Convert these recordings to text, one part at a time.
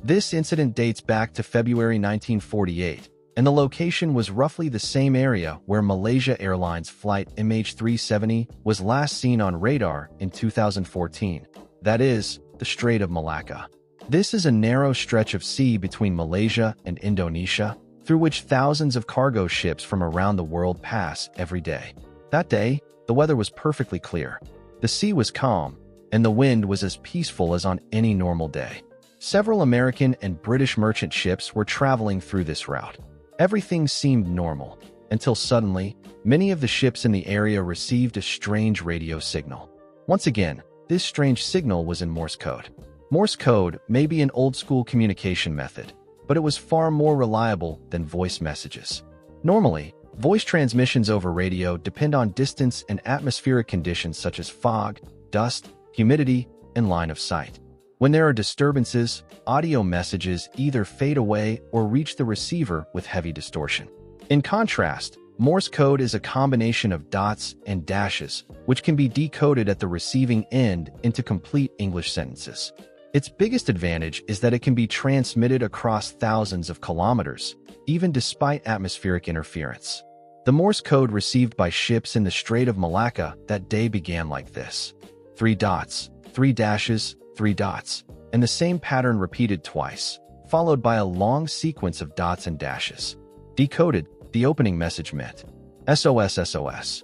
This incident dates back to February 1948, and the location was roughly the same area where Malaysia Airlines flight MH370 was last seen on radar in 2014. That is, the Strait of Malacca. This is a narrow stretch of sea between Malaysia and Indonesia, through which thousands of cargo ships from around the world pass every day. That day, the weather was perfectly clear. The sea was calm, and the wind was as peaceful as on any normal day. Several American and British merchant ships were traveling through this route. Everything seemed normal, until suddenly, many of the ships in the area received a strange radio signal. Once again, this strange signal was in Morse code. Morse code may be an old-school communication method, but it was far more reliable than voice messages. Normally, voice transmissions over radio depend on distance and atmospheric conditions such as fog, dust, humidity, and line of sight. When there are disturbances, audio messages either fade away or reach the receiver with heavy distortion. In contrast, Morse code is a combination of dots and dashes, which can be decoded at the receiving end into complete English sentences. Its biggest advantage is that it can be transmitted across thousands of kilometers, even despite atmospheric interference. The Morse code received by ships in the Strait of Malacca that day began like this: 3 dots, 3 dashes, 3 dots, and the same pattern repeated twice, followed by a long sequence of dots and dashes. Decoded, the opening message meant, SOS SOS.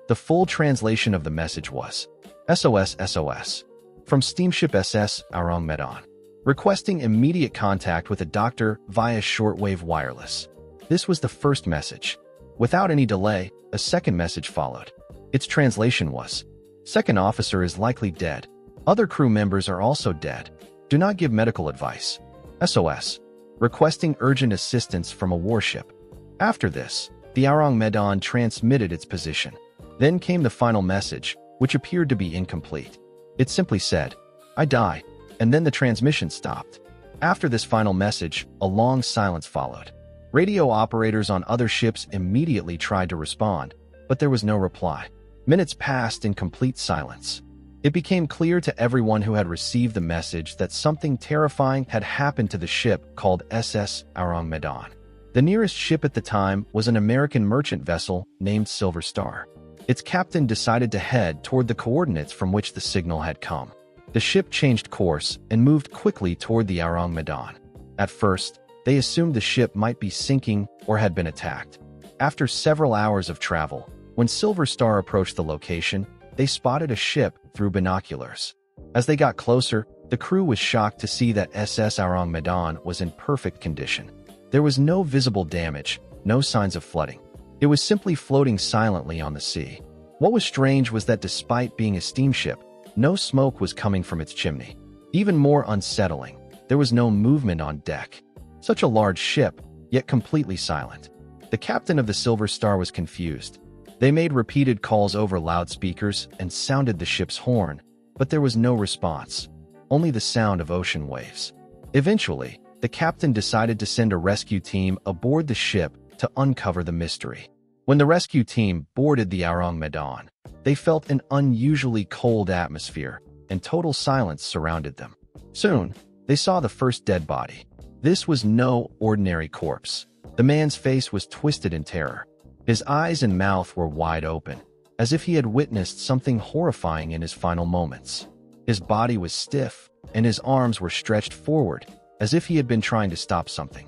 The full translation of the message was, SOS SOS. From steamship SS Ourang Medan, requesting immediate contact with a doctor via shortwave wireless. This was the first message. Without any delay, a second message followed. Its translation was, Second officer is likely dead. Other crew members are also dead. Do not give medical advice. SOS. Requesting urgent assistance from a warship. After this, the Ourang Medan transmitted its position. Then came the final message, which appeared to be incomplete. It simply said, I die, and then the transmission stopped. After this final message, a long silence followed. Radio operators on other ships immediately tried to respond, but there was no reply. Minutes passed in complete silence. It became clear to everyone who had received the message that something terrifying had happened to the ship called SS Ourang Medan. The nearest ship at the time was an American merchant vessel named Silver Star. Its captain decided to head toward the coordinates from which the signal had come. The ship changed course and moved quickly toward the Ourang Medan. At first, they assumed the ship might be sinking or had been attacked. After several hours of travel, when Silver Star approached the location, they spotted a ship through binoculars. As they got closer, the crew was shocked to see that SS Ourang Medan was in perfect condition. There was no visible damage, no signs of flooding. It was simply floating silently on the sea. What was strange was that despite being a steamship, no smoke was coming from its chimney. Even more unsettling, there was no movement on deck. Such a large ship, yet completely silent. The captain of the Silver Star was confused. They made repeated calls over loudspeakers and sounded the ship's horn, but there was no response, only the sound of ocean waves. Eventually, the captain decided to send a rescue team aboard the ship to uncover the mystery. When the rescue team boarded the Ourang Medan, they felt an unusually cold atmosphere, and total silence surrounded them. Soon, they saw the first dead body. This was no ordinary corpse. The man's face was twisted in terror. His eyes and mouth were wide open, as if he had witnessed something horrifying in his final moments. His body was stiff, and his arms were stretched forward, as if he had been trying to stop something.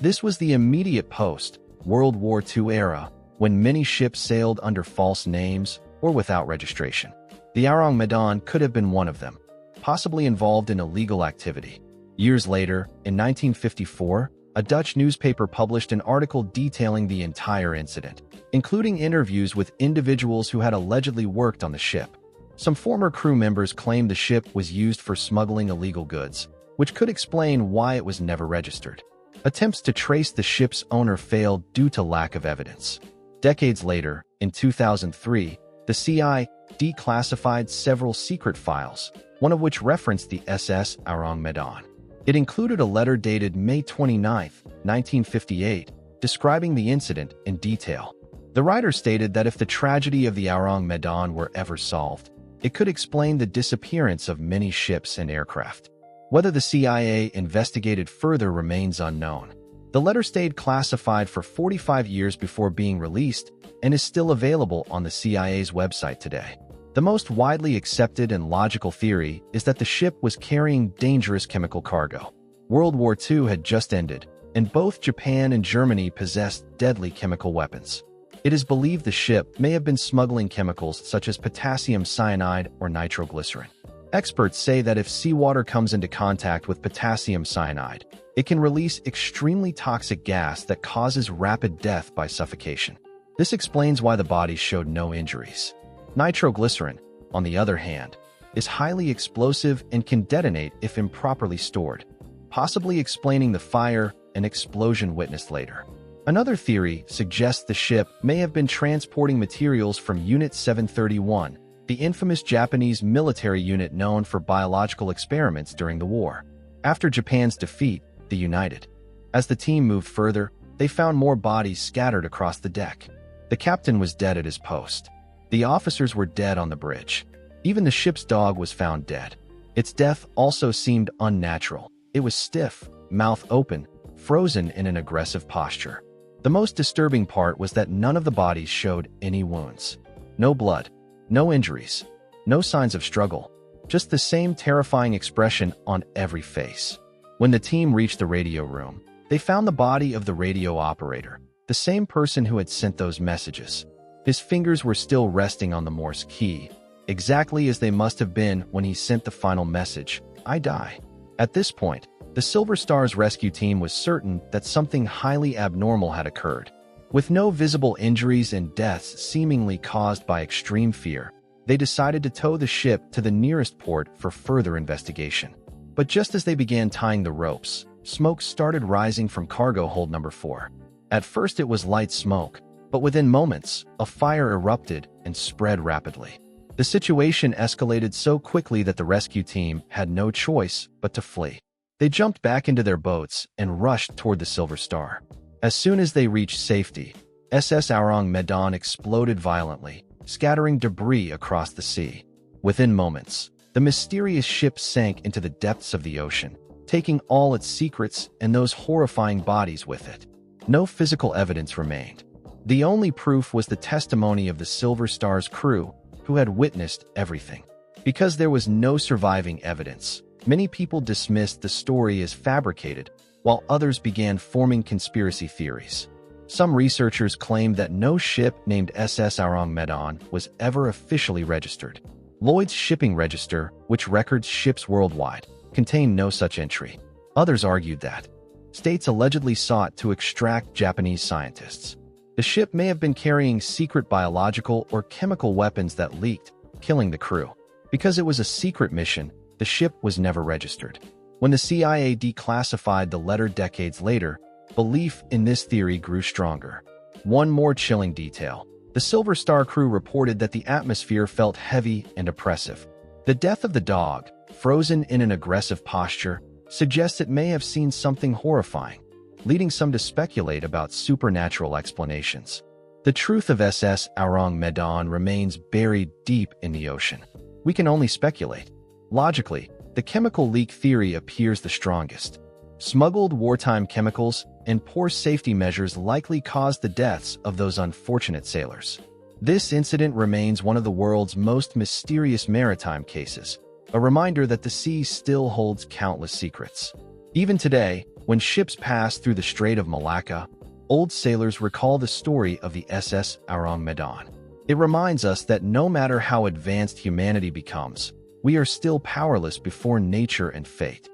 This was the immediate post-World War II era, when many ships sailed under false names or without registration. The Ourang Medan could have been one of them, possibly involved in illegal activity. Years later, in 1954, a Dutch newspaper published an article detailing the entire incident, including interviews with individuals who had allegedly worked on the ship. Some former crew members claimed the ship was used for smuggling illegal goods, which could explain why it was never registered. Attempts to trace the ship's owner failed due to lack of evidence. Decades later, in 2003, the CIA declassified several secret files, one of which referenced the SS Ourang Medan. It included a letter dated May 29, 1958, describing the incident in detail. The writer stated that if the tragedy of the Ourang Medan were ever solved, it could explain the disappearance of many ships and aircraft. Whether the CIA investigated further remains unknown. The letter stayed classified for 45 years before being released and is still available on the CIA's website today. The most widely accepted and logical theory is that the ship was carrying dangerous chemical cargo. World War II had just ended, and both Japan and Germany possessed deadly chemical weapons. It is believed the ship may have been smuggling chemicals such as potassium cyanide or nitroglycerin. Experts say that if seawater comes into contact with potassium cyanide, it can release extremely toxic gas that causes rapid death by suffocation. This explains why the bodies showed no injuries. Nitroglycerin, on the other hand, is highly explosive and can detonate if improperly stored, possibly explaining the fire and explosion witnessed later. Another theory suggests the ship may have been transporting materials from Unit 731, the infamous Japanese military unit known for biological experiments during the war. After Japan's defeat, they united. As the team moved further, they found more bodies scattered across the deck. The captain was dead at his post. The officers were dead on the bridge. Even the ship's dog was found dead. Its death also seemed unnatural. It was stiff, mouth open, frozen in an aggressive posture. The most disturbing part was that none of the bodies showed any wounds. No blood, no injuries, no signs of struggle, just the same terrifying expression on every face. When the team reached the radio room, they found the body of the radio operator, the same person who had sent those messages. His fingers were still resting on the Morse key, exactly as they must have been when he sent the final message, "I die." At this point, the Silver Star's rescue team was certain that something highly abnormal had occurred. With no visible injuries and deaths seemingly caused by extreme fear, they decided to tow the ship to the nearest port for further investigation. But just as they began tying the ropes, smoke started rising from cargo hold number 4. At first it was light smoke, but within moments, a fire erupted and spread rapidly. The situation escalated so quickly that the rescue team had no choice but to flee. They jumped back into their boats and rushed toward the Silver Star. As soon as they reached safety, SS Ourang Medan exploded violently, scattering debris across the sea. Within moments, the mysterious ship sank into the depths of the ocean, taking all its secrets and those horrifying bodies with it. No physical evidence remained. The only proof was the testimony of the Silver Star's crew, who had witnessed everything. Because there was no surviving evidence, many people dismissed the story as fabricated, while others began forming conspiracy theories. Some researchers claimed that no ship named SS Ourang Medan was ever officially registered. Lloyd's shipping register, which records ships worldwide, contained no such entry. Others argued that states allegedly sought to extract Japanese scientists. The ship may have been carrying secret biological or chemical weapons that leaked, killing the crew. Because it was a secret mission, the ship was never registered. When the CIA declassified the letter decades later, belief in this theory grew stronger. One more chilling detail. The Silver Star crew reported that the atmosphere felt heavy and oppressive. The death of the dog, frozen in an aggressive posture, suggests it may have seen something horrifying, leading some to speculate about supernatural explanations. The truth of SS Ourang Medan remains buried deep in the ocean. We can only speculate. Logically, the chemical leak theory appears the strongest. Smuggled wartime chemicals and poor safety measures likely caused the deaths of those unfortunate sailors. This incident remains one of the world's most mysterious maritime cases, a reminder that the sea still holds countless secrets. Even today, when ships pass through the Strait of Malacca, old sailors recall the story of the SS Ourang Medan. It reminds us that no matter how advanced humanity becomes, we are still powerless before nature and fate.